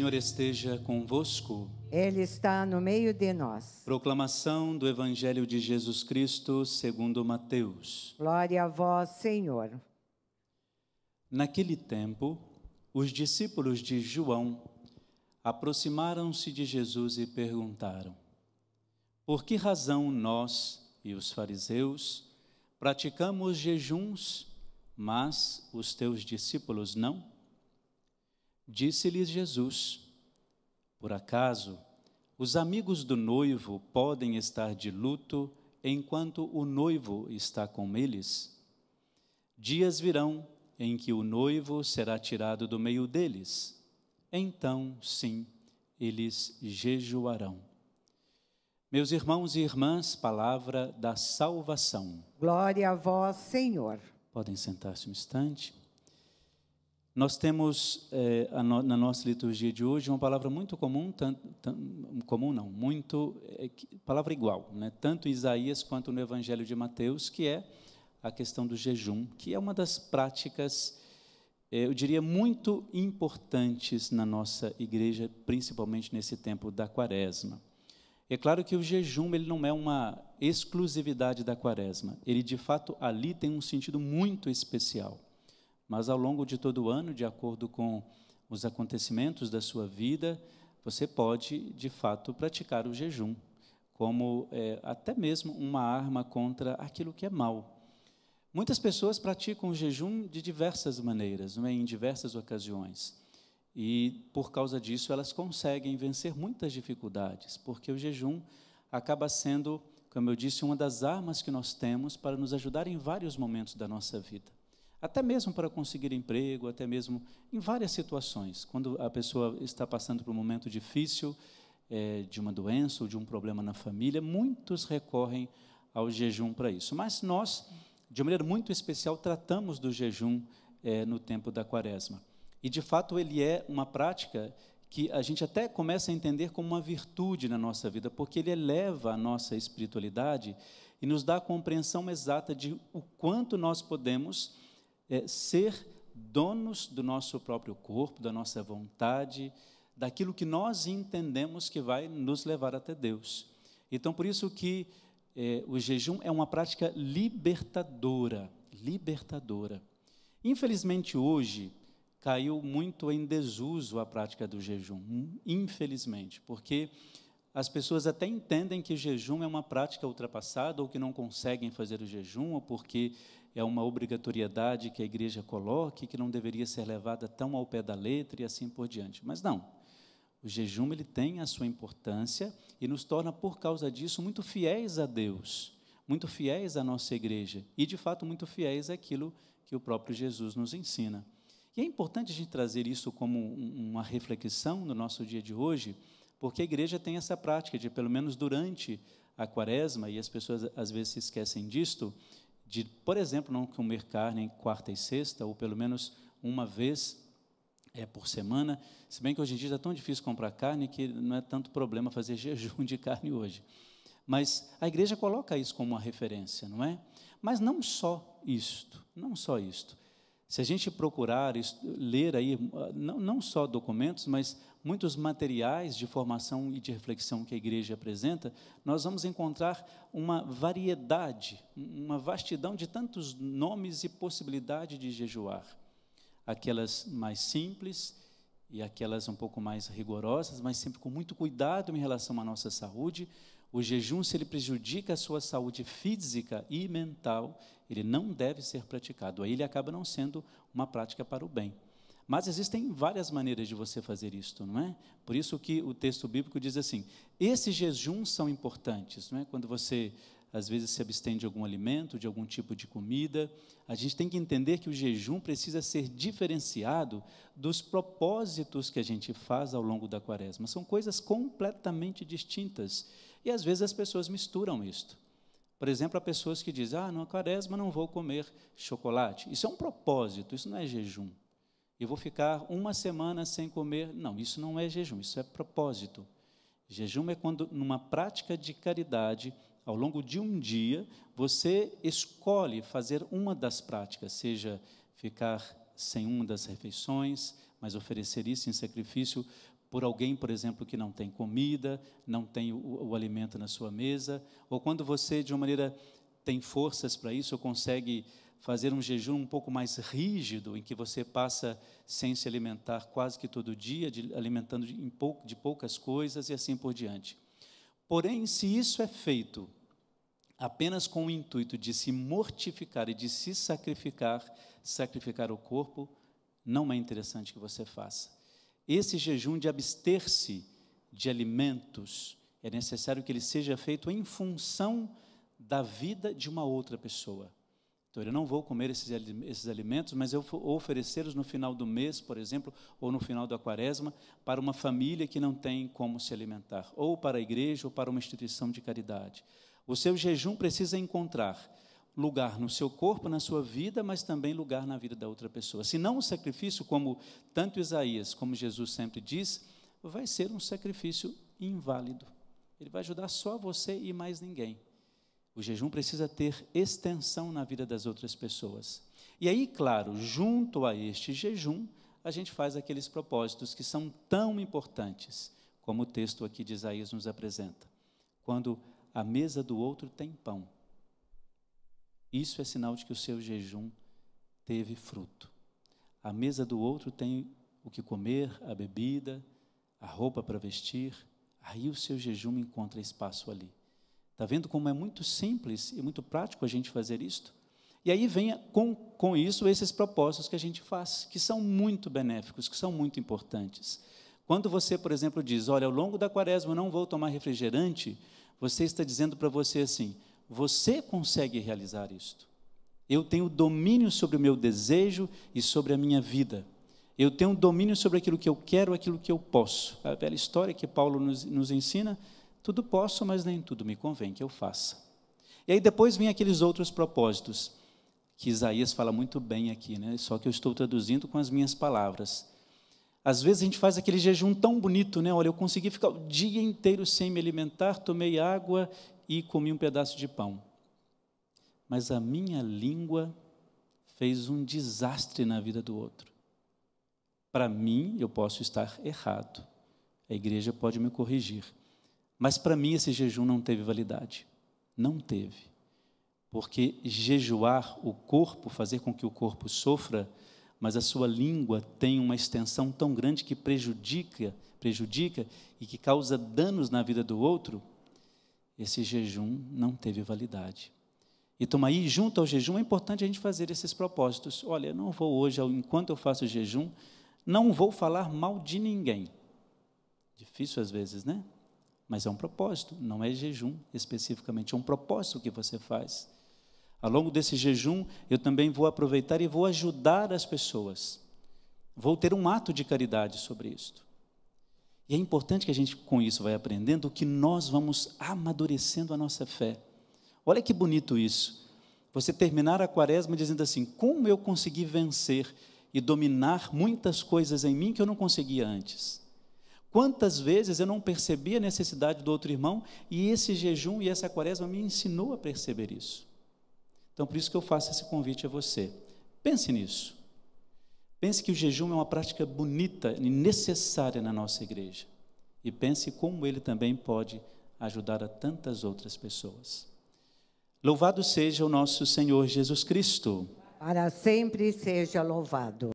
Senhor esteja convosco. Ele está no meio de nós. Proclamação do Evangelho de Jesus Cristo segundo Mateus. Glória a vós, Senhor. Naquele tempo, os discípulos de João aproximaram-se de Jesus e perguntaram: por que razão nós e os fariseus praticamos jejuns, mas os teus discípulos não? Disse-lhes Jesus: por acaso os amigos do noivo podem estar de luto enquanto o noivo está com eles? Dias virão em que o noivo será tirado do meio deles. Então, sim, eles jejuarão. Meus irmãos e irmãs, palavra da salvação. Glória a vós, Senhor. Podem sentar-se um instante. Nós temos na nossa liturgia de hoje uma palavra muito comum, palavra igual, né? Tanto em Isaías quanto no Evangelho de Mateus, que é a questão do jejum, que é uma das práticas, eu diria, muito importantes na nossa igreja, principalmente nesse tempo da Quaresma. É claro que o jejum ele não é uma exclusividade da Quaresma, ele de fato ali tem um sentido muito especial. Mas ao longo de todo o ano, de acordo com os acontecimentos da sua vida, você pode, de fato, praticar o jejum, como até mesmo uma arma contra aquilo que é mal. Muitas pessoas praticam o jejum de diversas maneiras, não é? Em diversas ocasiões. E, por causa disso, elas conseguem vencer muitas dificuldades, porque o jejum acaba sendo, como eu disse, uma das armas que nós temos para nos ajudar em vários momentos da nossa vida. Até mesmo para conseguir emprego, até mesmo em várias situações. Quando a pessoa está passando por um momento difícil, de uma doença ou de um problema na família, muitos recorrem ao jejum para isso. Mas nós, de maneira muito especial, tratamos do jejum no tempo da Quaresma. E, de fato, ele é uma prática que a gente até começa a entender como uma virtude na nossa vida, porque ele eleva a nossa espiritualidade e nos dá a compreensão exata de o quanto nós podemos ser donos do nosso próprio corpo, da nossa vontade, daquilo que nós entendemos que vai nos levar até Deus. Então, por isso que o jejum é uma prática libertadora. Infelizmente, hoje, caiu muito em desuso a prática do jejum, infelizmente, porque as pessoas até entendem que o jejum é uma prática ultrapassada, ou que não conseguem fazer o jejum, ou porque é uma obrigatoriedade que a igreja coloque, que não deveria ser levada tão ao pé da letra e assim por diante. Mas não, o jejum ele tem a sua importância e nos torna, por causa disso, muito fiéis a Deus, muito fiéis à nossa igreja e, de fato, muito fiéis àquilo que o próprio Jesus nos ensina. E é importante a gente trazer isso como uma reflexão no nosso dia de hoje, porque a igreja tem essa prática de, pelo menos durante a Quaresma, e as pessoas às vezes se esquecem disto, de, por exemplo, não comer carne em quarta e sexta, ou pelo menos uma vez por semana, se bem que hoje em dia é tão difícil comprar carne que não é tanto problema fazer jejum de carne hoje. Mas a igreja coloca isso como uma referência, não é? Mas não só isto. Se a gente procurar ler aí, não só documentos, mas muitos materiais de formação e de reflexão que a igreja apresenta, nós vamos encontrar uma variedade, uma vastidão de tantos nomes e possibilidade de jejuar. Aquelas mais simples e aquelas um pouco mais rigorosas, mas sempre com muito cuidado em relação à nossa saúde. O jejum, se ele prejudica a sua saúde física e mental, ele não deve ser praticado. Aí ele acaba não sendo uma prática para o bem. Mas existem várias maneiras de você fazer isto, não é? Por isso que o texto bíblico diz assim, esses jejuns são importantes, não é? Quando você, às vezes, se abstém de algum alimento, de algum tipo de comida, a gente tem que entender que o jejum precisa ser diferenciado dos propósitos que a gente faz ao longo da Quaresma. São coisas completamente distintas. E, às vezes, as pessoas misturam isto. Por exemplo, há pessoas que dizem, na Quaresma não vou comer chocolate. Isso é um propósito, isso não é jejum. Eu vou ficar uma semana sem comer. Não, isso não é jejum, isso é propósito. Jejum é quando, numa prática de caridade, ao longo de um dia, você escolhe fazer uma das práticas, seja ficar sem uma das refeições, mas oferecer isso em sacrifício por alguém, por exemplo, que não tem comida, não tem o alimento na sua mesa, ou quando você, de uma maneira, tem forças para isso, ou consegue fazer um jejum um pouco mais rígido, em que você passa sem se alimentar quase que todo dia, alimentando de poucas coisas e assim por diante. Porém, se isso é feito apenas com o intuito de se mortificar e de se sacrificar o corpo, não é interessante que você faça. Esse jejum de abster-se de alimentos, é necessário que ele seja feito em função da vida de uma outra pessoa. Então, eu não vou comer esses alimentos, mas eu vou oferecê-los no final do mês, por exemplo, ou no final da quaresma, para uma família que não tem como se alimentar, ou para a igreja, ou para uma instituição de caridade. O seu jejum precisa encontrar lugar no seu corpo, na sua vida, mas também lugar na vida da outra pessoa. Senão o sacrifício, como tanto Isaías como Jesus sempre diz, vai ser um sacrifício inválido. Ele vai ajudar só você e mais ninguém. O jejum precisa ter extensão na vida das outras pessoas. E aí, claro, junto a este jejum, a gente faz aqueles propósitos que são tão importantes, como o texto aqui de Isaías nos apresenta. Quando a mesa do outro tem pão, isso é sinal de que o seu jejum teve fruto. A mesa do outro tem o que comer, a bebida, a roupa para vestir, aí o seu jejum encontra espaço ali. Está vendo como é muito simples e muito prático a gente fazer isto? E aí vem com isso esses propósitos que a gente faz, que são muito benéficos, que são muito importantes. Quando você, por exemplo, diz, olha, ao longo da quaresma eu não vou tomar refrigerante, você está dizendo para você assim, você consegue realizar isto. Eu tenho domínio sobre o meu desejo e sobre a minha vida. Eu tenho domínio sobre aquilo que eu quero, aquilo que eu posso. A velha história que Paulo nos ensina, tudo posso, mas nem tudo me convém que eu faça. E aí depois vem aqueles outros propósitos, que Isaías fala muito bem aqui, né? Só que eu estou traduzindo com as minhas palavras. Às vezes a gente faz aquele jejum tão bonito, né? Olha, eu consegui ficar o dia inteiro sem me alimentar, tomei água e comi um pedaço de pão. Mas a minha língua fez um desastre na vida do outro. Para mim, eu posso estar errado. A igreja pode me corrigir. Mas para mim esse jejum não teve validade. Não teve. Porque jejuar o corpo, fazer com que o corpo sofra, mas a sua língua tem uma extensão tão grande que prejudica e que causa danos na vida do outro, esse jejum não teve validade. Então aí, junto ao jejum, é importante a gente fazer esses propósitos. Olha, eu não vou hoje, enquanto eu faço o jejum, não vou falar mal de ninguém. Difícil às vezes, né? Mas é um propósito, não é jejum especificamente, é um propósito que você faz. Ao longo desse jejum, eu também vou aproveitar e vou ajudar as pessoas. Vou ter um ato de caridade sobre isto. E é importante que a gente, com isso, vai aprendendo que nós vamos amadurecendo a nossa fé. Olha que bonito isso. Você terminar a quaresma dizendo assim, como eu consegui vencer e dominar muitas coisas em mim que eu não conseguia antes. Quantas vezes eu não percebi a necessidade do outro irmão e esse jejum e essa quaresma me ensinou a perceber isso. Então, por isso que eu faço esse convite a você. Pense nisso. Pense que o jejum é uma prática bonita e necessária na nossa igreja. E pense como ele também pode ajudar a tantas outras pessoas. Louvado seja o nosso Senhor Jesus Cristo. Para sempre seja louvado.